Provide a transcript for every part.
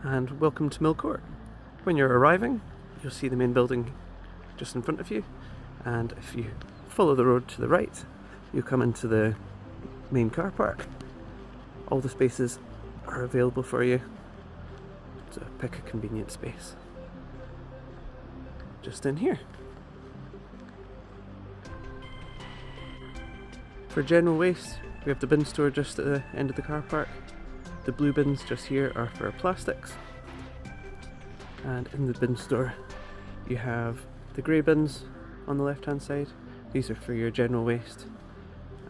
and welcome to Mill Court. When you're arriving, you'll see the main building just in front of you, and if you follow the road to the right, you come into the main car park. All the spaces are available for you, so pick a convenient space. Just in here. For general waste, we have the bin store just at the end of the car park. The blue bins just here are for plastics. And in the bin store, you have the grey bins on the left hand side. These are for your general waste.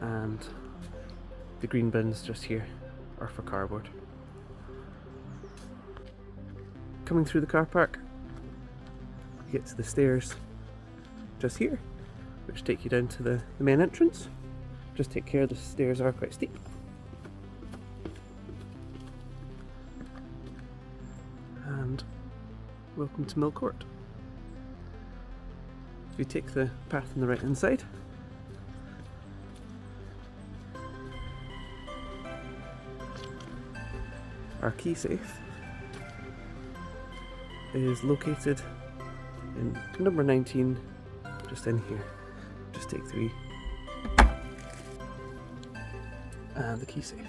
And the green bins just here are for cardboard. Coming through the car park, you get to the stairs just here, which take you down to the main entrance. Just take care, the stairs are quite steep. And welcome to Mill Court. If you take the path on the right hand side, our key safe is located in number 19, just in here. Just take the wee and the key safe.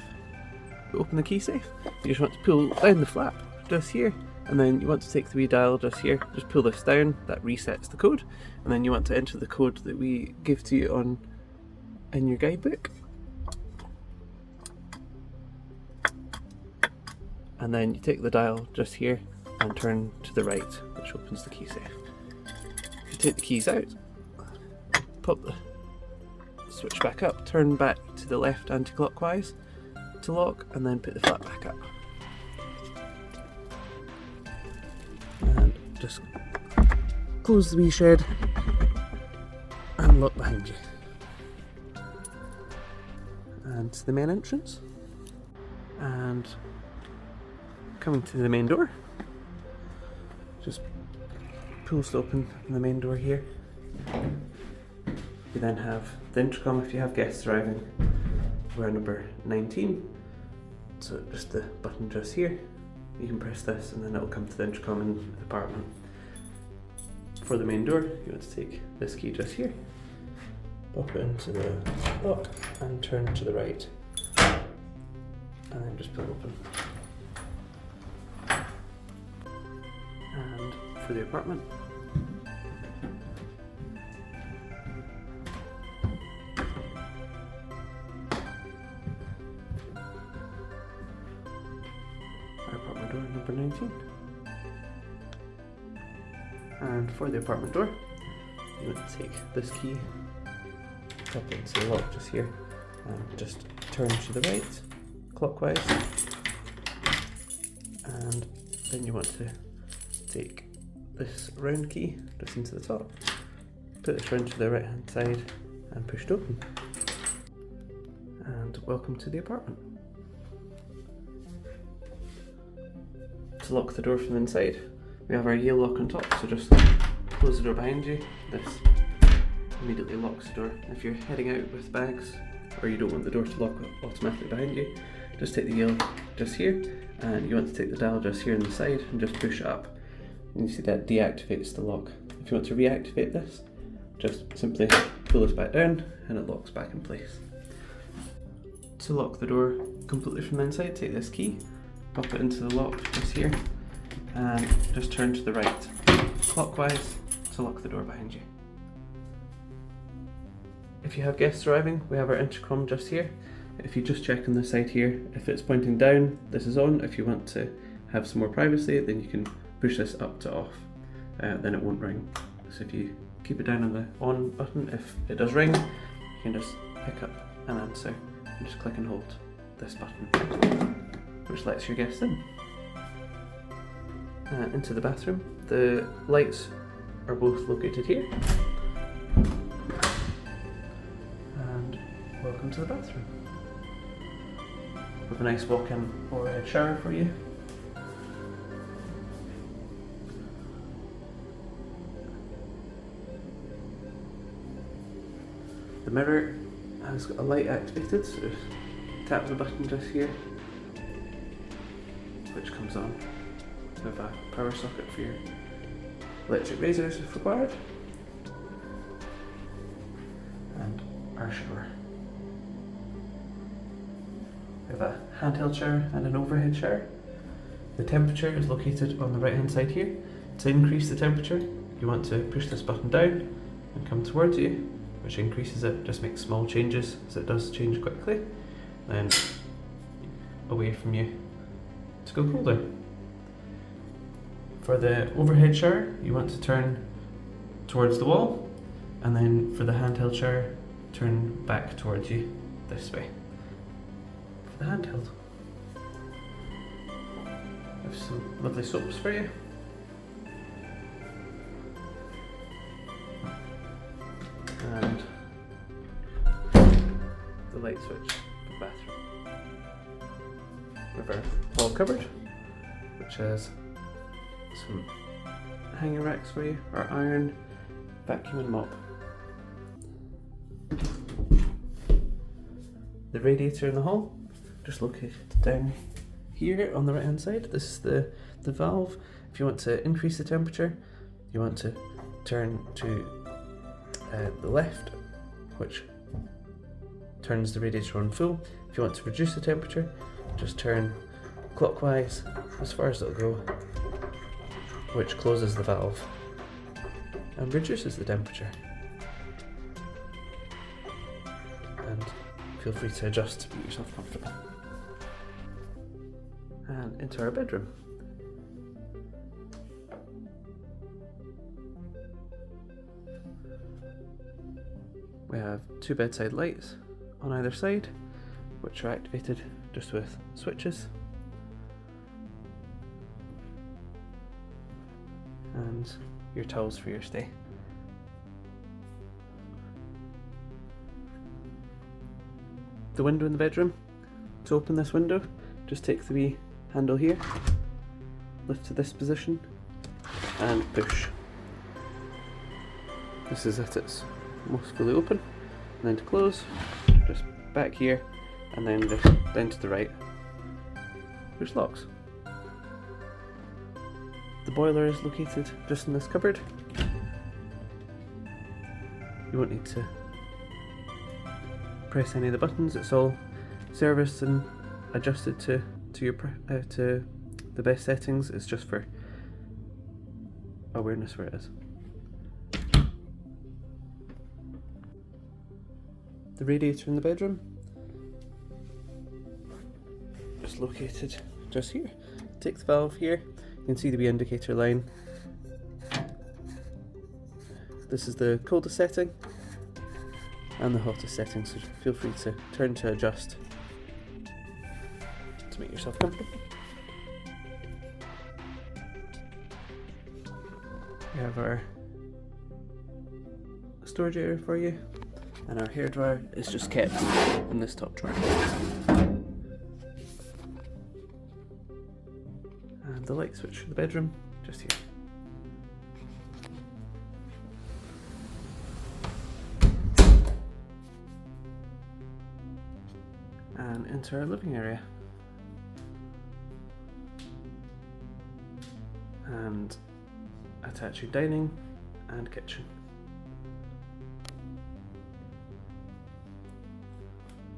Open the key safe, you just want to pull down the flap just here, and then you want to take the wee dial just here, just pull this down, that resets the code, and then you want to enter the code that we give to you in your guidebook. And then you take the dial just here and turn to the right, which opens the key safe. If you take the keys out, pop the switch back up, turn back to the left anti-clockwise to lock, and then put the flap back up. And just close the wee shed and lock behind you. And to the main entrance. And coming to the main door, just pulls open the main door here. You then have the intercom if you have guests arriving. We're number 19, so just the button just here. You can press this and then it'll come to the intercom in the apartment. For the main door, you want to take this key just here, pop it into the lock and turn to the right, and then just pull it open. And for the apartment, our apartment door number 19. And for the apartment door, you want to take this key, pop it into the lock just here, and just turn to the right, clockwise, and then you want to take this round key just into the top, put this round to the right hand side and push it open. And welcome to the apartment. To lock the door from the inside, we have our yield lock on top, so just close the door behind you. This immediately locks the door. If you're heading out with bags, or you don't want the door to lock automatically behind you, just take the yield just here, and you want to take the dial just here on the side and just push it up. And you see that deactivates the lock. If you want to reactivate this, just simply pull this back down and it locks back in place. To lock the door completely from the inside, take this key, pop it into the lock just here, and just turn to the right, clockwise, to lock the door behind you. If you have guests arriving, we have our intercom just here. If you just check on the side here, if it's pointing down, this is on. If you want to have some more privacy, then you can push this up to off, then it won't ring. So if you keep it down on the on button, if it does ring, you can just pick up and answer, and just click and hold this button, which lets your guests in. Into the bathroom. The lights are both located here. And welcome to the bathroom. We have a nice walk-in overhead shower for you. The mirror has got a light activated, so tap the button just here, which comes on. We have a power socket for your electric razors if required. And our shower. We have a handheld shower and an overhead shower. The temperature is located on the right hand side here. To increase the temperature, you want to push this button down and come towards you, which increases it, just makes small changes as it does change quickly. Then away from you to go colder. For the overhead shower, you want to turn towards the wall, and then for the handheld shower, turn back towards you this way. For the handheld, I have some lovely soaps for you. And the light switch for the bathroom. We have our hall cupboard, which has some hanging racks for you, our iron, vacuum and mop. The radiator in the hall, just located down here on the right hand side. This is the valve. If you want to increase the temperature, you want to turn to the left, which turns the radiator on full. If you want to reduce the temperature, just turn clockwise as far as it'll go, which closes the valve and reduces the temperature. And feel free to adjust to make yourself comfortable. And into our bedroom. We have two bedside lights on either side, which are activated just with switches. And your towels for your stay. The window in the bedroom. To open this window, just take the wee handle here, lift to this position, and push. This is at its most fully open. And then to close, just back here, and then just down to the right, which locks. The boiler is located just in this cupboard. You won't need to press any of the buttons. It's all serviced and adjusted to to the best settings. It's just for awareness where it is. The radiator in the bedroom, just located just here. Take the valve here. You can see the wee indicator line. This is the coldest setting and the hottest setting, so feel free to turn to adjust to make yourself comfortable. We have our storage area for you, and our hairdryer is just kept in this top drawer. And the light switch for the bedroom, just here. And into our living area. And attach your dining and kitchen.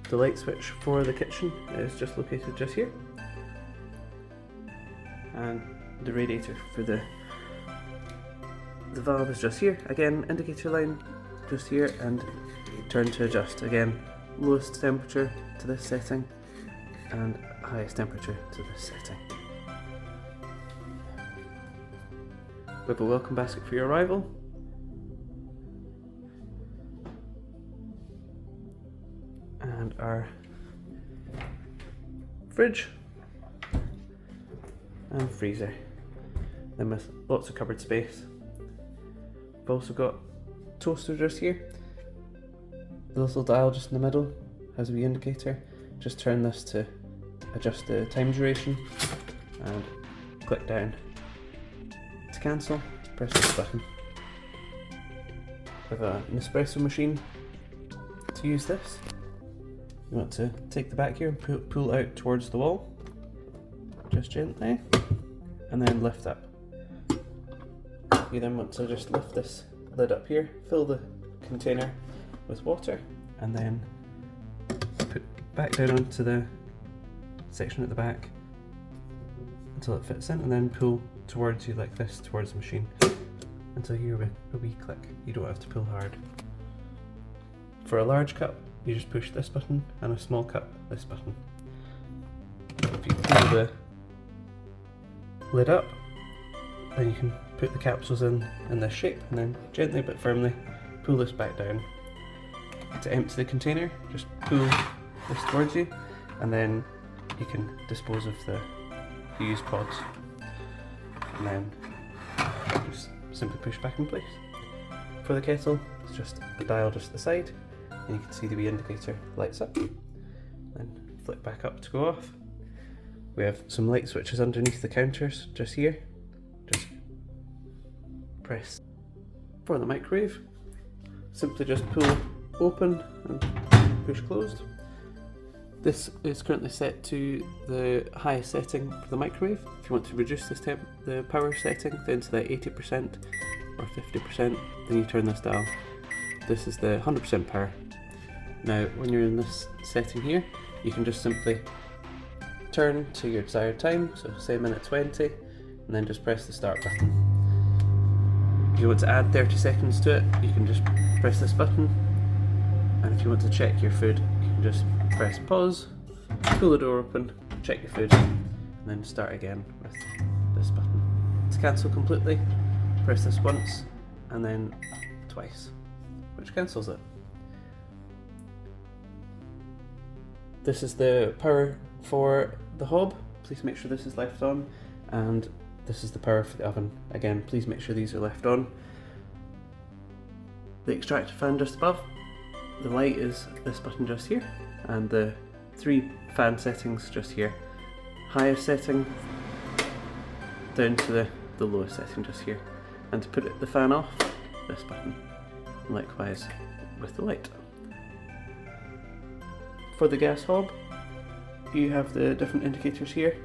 The light switch for the kitchen is just located just here. And the radiator for the valve is just here. Again, indicator line just here, and turn to adjust. Again, lowest temperature to this setting and highest temperature to this setting. We have a welcome basket for your arrival. And our fridge and freezer. Then with lots of cupboard space. We've also got toaster just here. The little dial just in the middle has a wee indicator. Just turn this to adjust the time duration and click down. To cancel, press this button. We have a Nespresso machine. To use this, you want to take the back here and pull out towards the wall, just gently, and then lift up. You then want to just lift this lid up here, fill the container with water, and then put back down onto the section at the back until it fits in, and then pull towards you like this, towards the machine, until you hear a wee click. You don't have to pull hard. For a large cup, you just push this button, and a small cup, this button. If you pull the lid up, then you can put the capsules in this shape, and then gently but firmly pull this back down. To empty the container, just pull this towards you, and then you can dispose of the used pods, and then just simply push back in place. For the kettle, it's just the dial just to the side, and you can see the wee indicator lights up, then flick back up to go off. We have some light switches underneath the counters just here. Just press. For the microwave, simply just pull open and push closed. This is currently set to the highest setting for the microwave. If you want to reduce this the power setting then to the 80% or 50%, then you turn this dial. This is the 100% power. Now when you're in this setting here, you can just simply turn to your desired time, so say minute 20, and then just press the start button. If you want to add 30 seconds to it, you can just press this button, and if you want to check your food, you can just press pause, pull the door open, check your food, and then start again with this button. To cancel completely, press this once and then twice, which cancels it. This is the power for the hob. Please make sure this is left on, and this is the power for the oven. Again, please make sure these are left on. The extractor fan just above. The light is this button just here, and the 3 fan settings just here. Highest setting down to the lowest setting just here. And to put the fan off, this button. And likewise with the light. For the gas hob, you have the different indicators here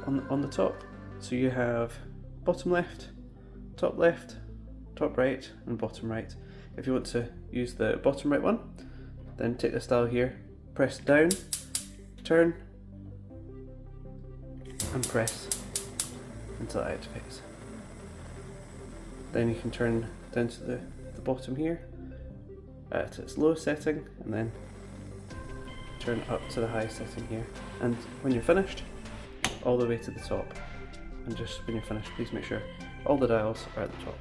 on the top. So you have bottom left, top right, and bottom right. If you want to use the bottom right one, then take this dial here, press down, turn, and press until it activates. Then you can turn down to the bottom here to its lowest setting, and then turn up to the highest setting here. And when you're finished, all the way to the top. And just when you're finished, please make sure all the dials are at the top.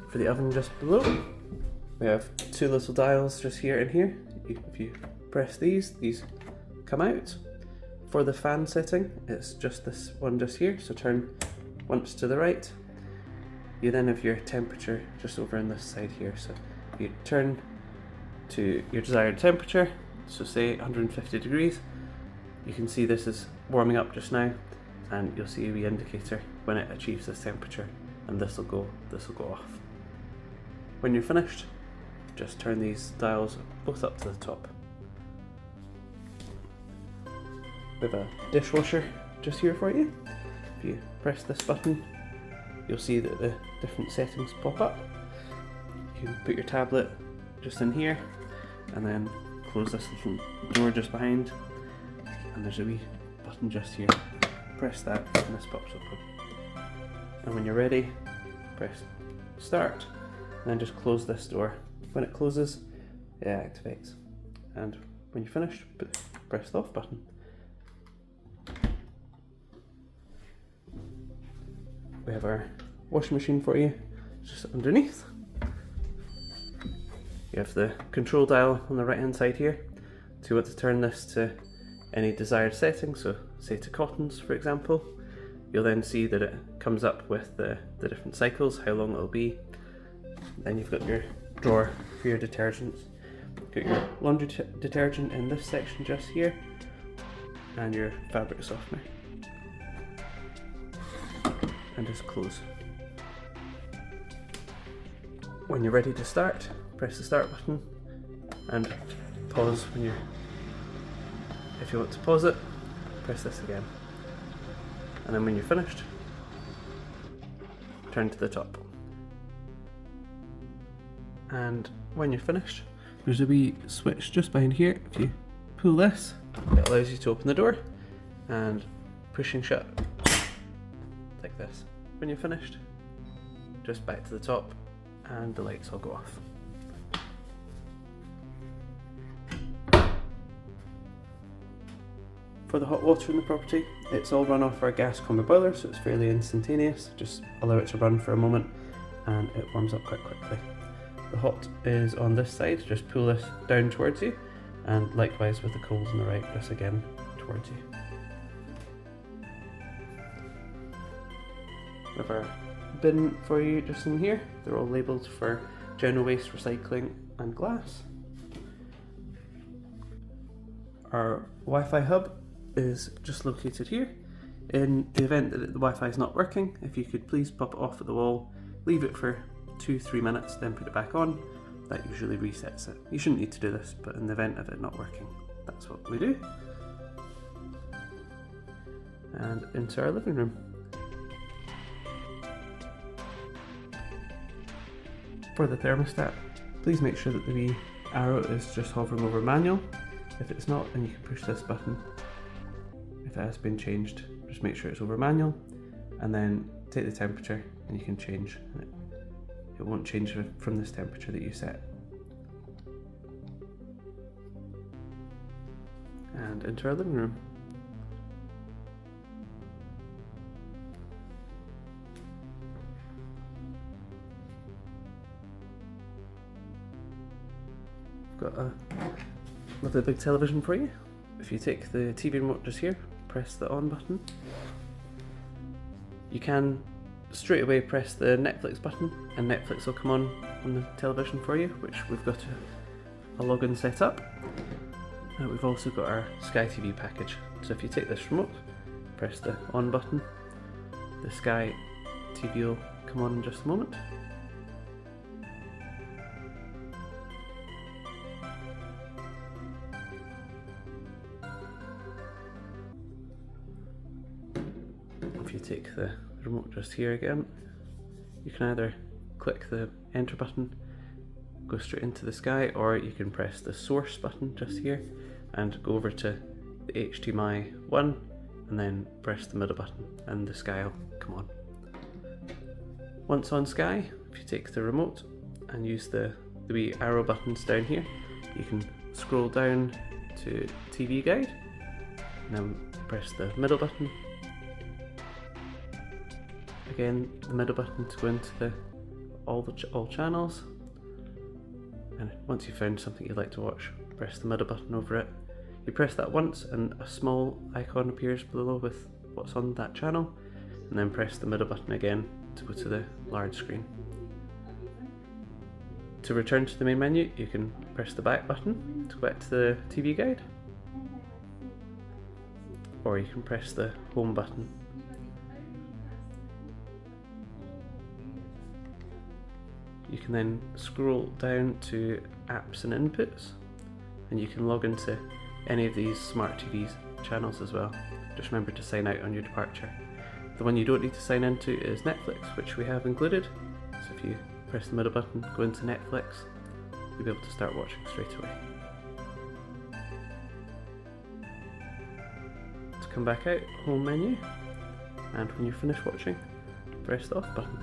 For the oven just below, we have 2 little dials just here and here. If you press these come out. For the fan setting, it's just this one just here, so turn once to the right. You then have your temperature just over on this side here, so you turn to your desired temperature, so say 150 degrees. You can see this is warming up just now, and you'll see a wee indicator when it achieves this temperature, and this will go off. When you're finished, just turn these dials both up to the top. We have a dishwasher just here for you. If you press this button, you'll see that the different settings pop up. You can put your tablet just in here, and then close this little door just behind, and there's a wee button just here. Press that and this pops open. And when you're ready, press start, and then just close this door. When it closes, it activates. And when you're finished, press the off button. We have our washing machine for you, just underneath. You have the control dial on the right hand side here. So you want to turn this to any desired setting, so say to cottons for example. You'll then see that it comes up with the different cycles, how long it'll be. Then you've got your drawer for your detergents. You've got your laundry detergent in this section just here, and your fabric softener. And just close. When you're ready to start, press the start button and pause when you're. If you want to pause it, press this again. and then when you're finished, turn to the top. And when you're finished, there's a wee switch just behind here. If you pull this, it allows you to open the door, and pushing shut like this. When you're finished, just back to the top and the lights will go off. For the hot water in the property, it's all run off our gas combi boiler, so it's fairly instantaneous. Just allow it to run for a moment and it warms up quite quickly. The hot is on this side, just pull this down towards you, and likewise with the cold on the right, just again towards you. We have our bin for you just in here. They're all labelled for general waste, recycling and glass. Our Wi-Fi hub is just located here. In the event that the Wi-Fi is not working, if you could please pop it off at the wall, leave it for 2-3 minutes, then put it back on. That usually resets it. You shouldn't need to do this, but in the event of it not working, that's what we do. And into our living room. For the thermostat, please make sure that the wee arrow is just hovering over manual. If it's not, then you can push this button. If it has been changed, just make sure it's over manual, and then take the temperature and you can change. It won't change from this temperature that you set. And into our living room. Got a lovely big television for you. If you take the TV remote just here, press the on button. You can straight away press the Netflix button and Netflix will come on the television for you, which we've got a login set up. We've also got our Sky TV package. So if you take this remote, press the on button, the Sky TV will come on in just a moment. If you take the remote just here again, you can either click the enter button, go straight into the Sky, or you can press the source button just here and go over to the HDMI 1 and then press the middle button and the Sky will come on. Once on Sky, if you take the remote and use the wee arrow buttons down here, you can scroll down to TV guide and then press the middle button. Again, the middle button to go into all channels, and once you've found something you'd like to watch, press the middle button over it. You press that once and a small icon appears below with what's on that channel, and then press the middle button again to go to the large screen. To return to the main menu, you can press the back button to go back to the TV guide, or you can press the home button. You can then scroll down to apps and inputs, and you can log into any of these smart TV's channels as well. Just remember to sign out on your departure. The one you don't need to sign into is Netflix, which we have included. So if you press the middle button, go into Netflix, you'll be able to start watching straight away. To come back out, home menu, and when you're finished watching, press the off button.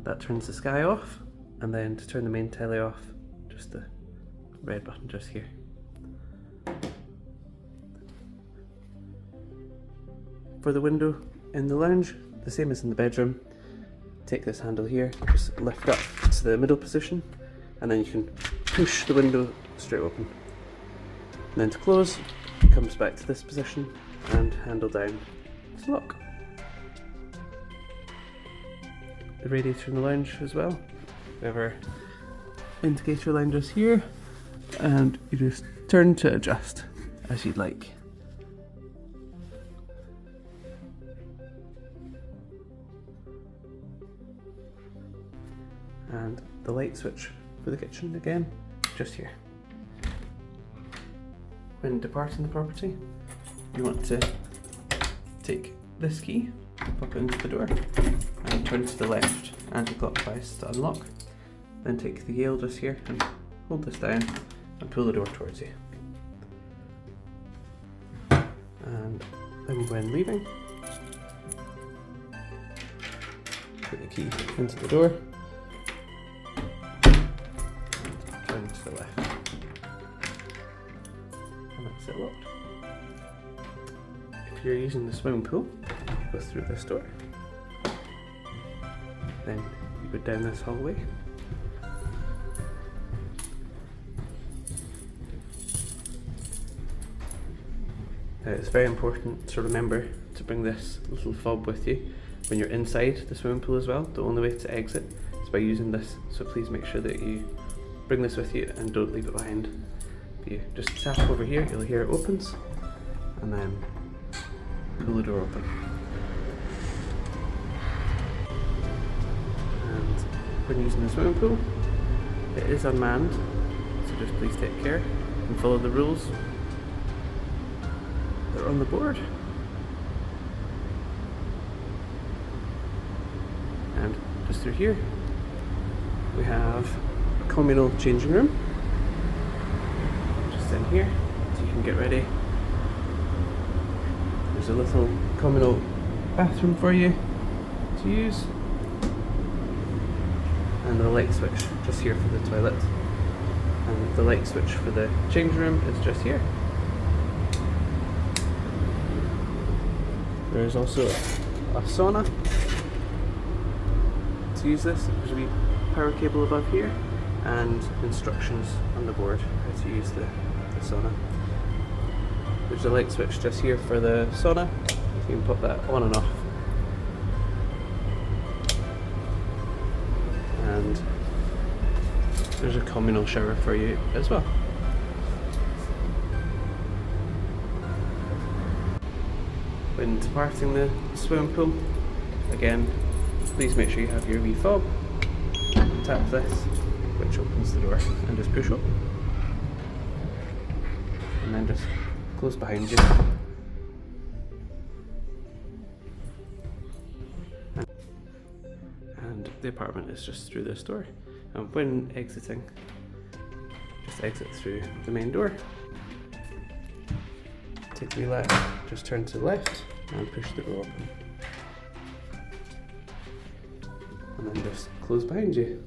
That turns the Sky off, and then to turn the main telly off, just the red button just here. For the window in the lounge, the same as in the bedroom. Take this handle here, just lift up to the middle position, and then you can push the window straight open. And then to close, it comes back to this position and handle down to lock. The radiator in the lounge as well. We have our indicator line just here, and you just turn to adjust as you'd like. And the light switch for the kitchen again, just here. When departing the property, you want to take this key, pop it into the door, and turn to the left anti-clockwise to unlock. Then take the Yale just here and hold this down and pull the door towards you. And then when leaving, put the key into the door, turn to the left, and that's it locked. If you're using the swimming pool, you go through this door, then you go down this hallway. It's very important to remember to bring this little fob with you when you're inside the swimming pool as well. The only way to exit is by using this, so please make sure that you bring this with you and don't leave it behind. If you just tap over here, you'll hear it opens, and then pull the door open. And when using the swimming pool, it is unmanned, so just please take care and follow the rules that are on the board. And just through here we have a communal changing room just in here, so you can get ready. There's a little communal bathroom for you to use, and the light switch just here for the toilet, and the light switch for the change room is just here. There's also a sauna to use this. There's a wee power cable above here and instructions on the board how to use the sauna. There's a light switch just here for the sauna. You can put that on and off. And there's a communal shower for you as well. When departing the swimming pool, again, please make sure you have your wee fob. Tap this, which opens the door, and just push up. And then just close behind you. And the apartment is just through this door. And when exiting, just exit through the main door. Take the left, just turn to the left and push the door open. And then just close behind you.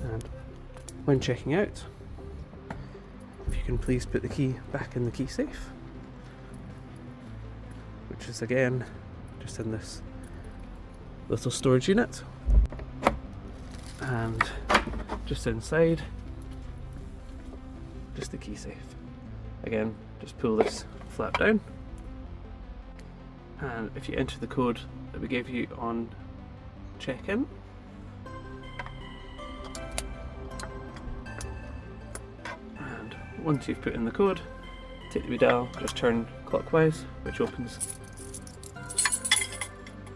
And when checking out, if you can please put the key back in the key safe, which is again just in this little storage unit. And just inside, just the key safe. Again, just pull this flap down, and if you enter the code that we gave you on check-in, and once you've put in the code, take the wee dial, just turn clockwise, which opens,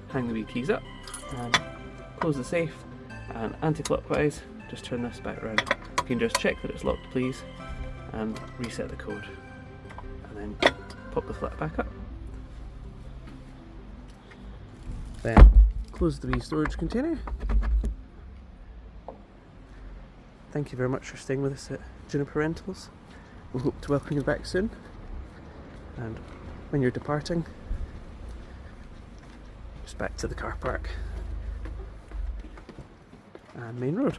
hang the wee keys up, and close the safe, and anti-clockwise, just turn this back around. You can just check that it's locked, please, and reset the code, and then pop the flap back up. Then close the wee storage container. Thank you very much for staying with us at Juniper Rentals. We hope to welcome you back soon, and when you're departing, just back to the car park and main road.